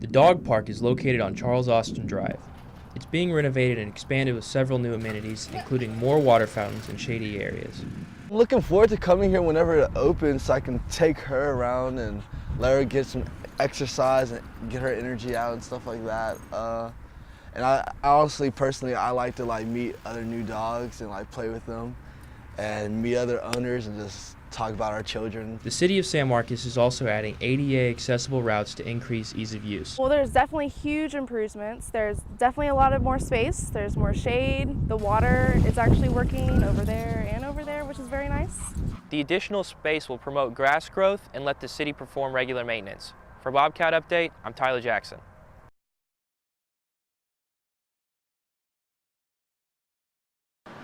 The dog park is located on Charles Austin Drive. It's being renovated and expanded with several new amenities, including more water fountains and shady areas. I'm looking forward to coming here whenever it opens so I can take her around and let her get some exercise and get her energy out and stuff like that. And I honestly, personally, I like to meet other new dogs and play with them and meet other owners and just talk about our children. The city of San Marcos is also adding ADA accessible routes to increase ease of use. Well, there's definitely huge improvements. There's definitely a lot of more space. There's more shade. The water is actually working over there and over there, which is very nice. The additional space will promote grass growth and let the city perform regular maintenance. For Bobcat Update, I'm Tyler Jackson.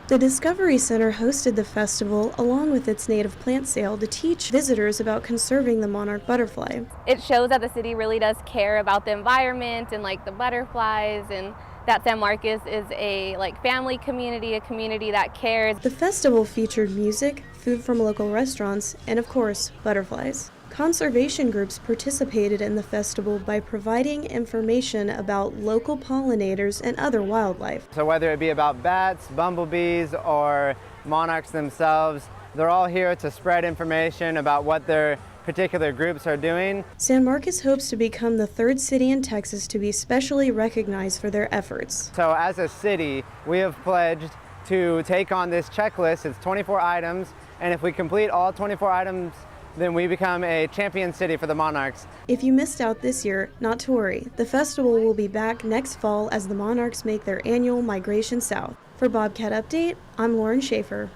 The Discovery Center hosted the festival along with its native plant sale to teach visitors about conserving the monarch butterfly. It shows that the city really does care about the environment and the butterflies, and that San Marcos is a family community, a community that cares. The festival featured music, food from local restaurants, and of course, butterflies. Conservation groups participated in the festival by providing information about local pollinators and other wildlife. So whether it be about bats, bumblebees, or monarchs themselves, they're all here to spread information about what their particular groups are doing. San Marcos hopes to become the third city in Texas to be specially recognized for their efforts. So as a city, we have pledged to take on this checklist. It's 24 items, and if we complete all 24 items, then we become a champion city for the monarchs. If you missed out this year, not to worry. The festival will be back next fall as the monarchs make their annual migration south. For Bobcat Update, I'm Loren Schaffer.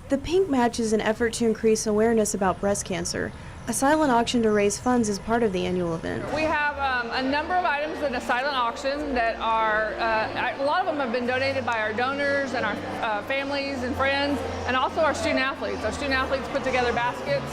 The Pink Match is an effort to increase awareness about breast cancer. A silent auction to raise funds is part of the annual event. We have a number of items in a silent auction that are, a lot of them have been donated by our donors and our families and friends, and also our student athletes. Our student athletes put together baskets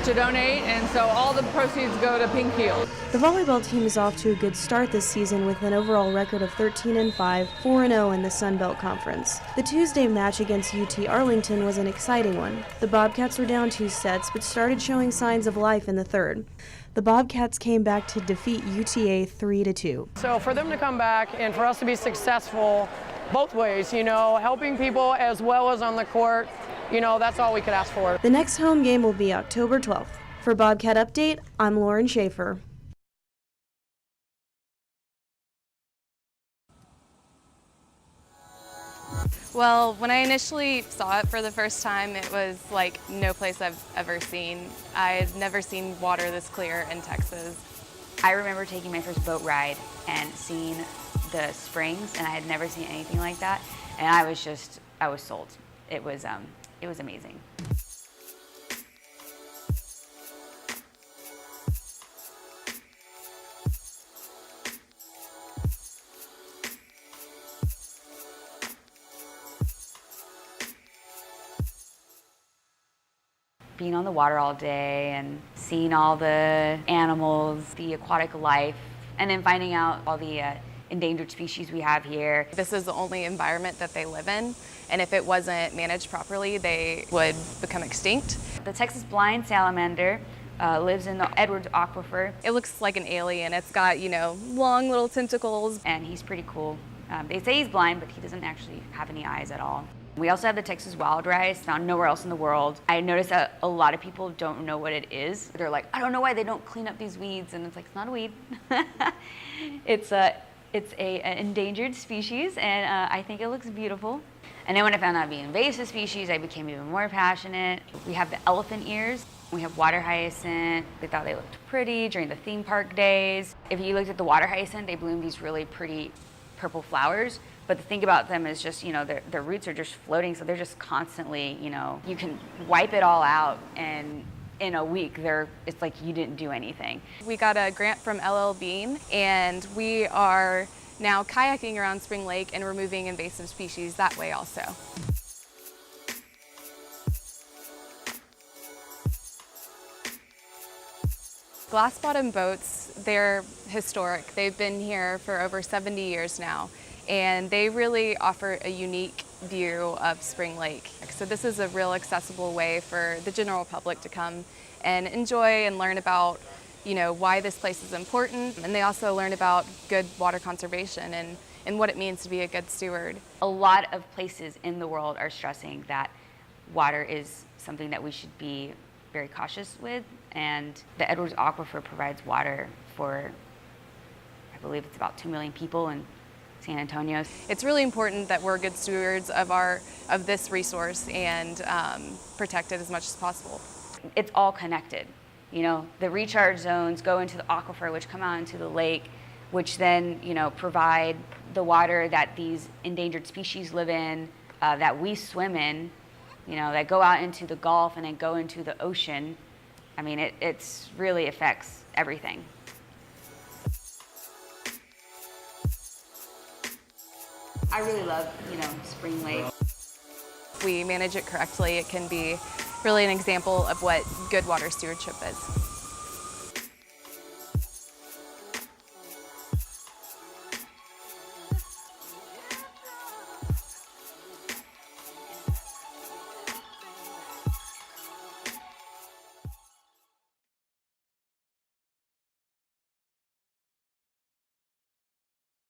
to donate, and so all the proceeds go to Pink Heals. The volleyball team is off to a good start this season with an overall record of 13-5, 4-0 in the Sun Belt Conference. The Tuesday match against UT Arlington was an exciting one. The Bobcats were down 2 sets, but started showing signs of life in the third. The Bobcats came back to defeat UTA 3-2. So for them to come back and for us to be successful both ways, helping people as well as on the court, that's all we could ask for. The next home game will be October 12th. For Bobcat Update, I'm Loren Schaffer. Well, when I initially saw it for the first time, it was like no place I've ever seen. I've never seen water this clear in Texas. I remember taking my first boat ride and seeing the springs, and I had never seen anything like that. And I was sold. It was amazing. Being on the water all day and seeing all the animals, the aquatic life, and then finding out all the endangered species we have here. This is the only environment that they live in, and if it wasn't managed properly, they would become extinct. The Texas blind salamander lives in the Edwards Aquifer. It looks like an alien. It's got, long little tentacles. And he's pretty cool. They say he's blind, but he doesn't actually have any eyes at all. We also have the Texas wild rice, found nowhere else in the world. I noticed that a lot of people don't know what it is. They're like, I don't know why they don't clean up these weeds, and it's like, it's not a weed. It's an endangered species, and I think it looks beautiful. And then when I found out it'd be invasive species, I became even more passionate. We have the elephant ears. We have water hyacinth. They thought they looked pretty during the theme park days. If you looked at the water hyacinth, they bloom these really pretty purple flowers. But the thing about them is just, their roots are just floating, so they're just constantly, you can wipe it all out, and in a week, it's like you didn't do anything. We got a grant from LL Bean, and we are now kayaking around Spring Lake and removing invasive species that way also. Glass bottom boats, they're historic. They've been here for over 70 years now, and they really offer a unique view of Spring Lake. So this is a real accessible way for the general public to come and enjoy and learn about, why this place is important. And they also learn about good water conservation and what it means to be a good steward. A lot of places in the world are stressing that water is something that we should be very cautious with, and the Edwards Aquifer provides water for, I believe it's about 2 million people in San Antonio. It's really important that we're good stewards of this resource and protect it as much as possible. It's all connected. The recharge zones go into the aquifer, which come out into the lake, which then, provide the water that these endangered species live in, that we swim in, that go out into the Gulf and then go into the ocean. I mean, it's really affects everything. I really love, Spring Lake. If we manage it correctly, it can be really an example of what good water stewardship is.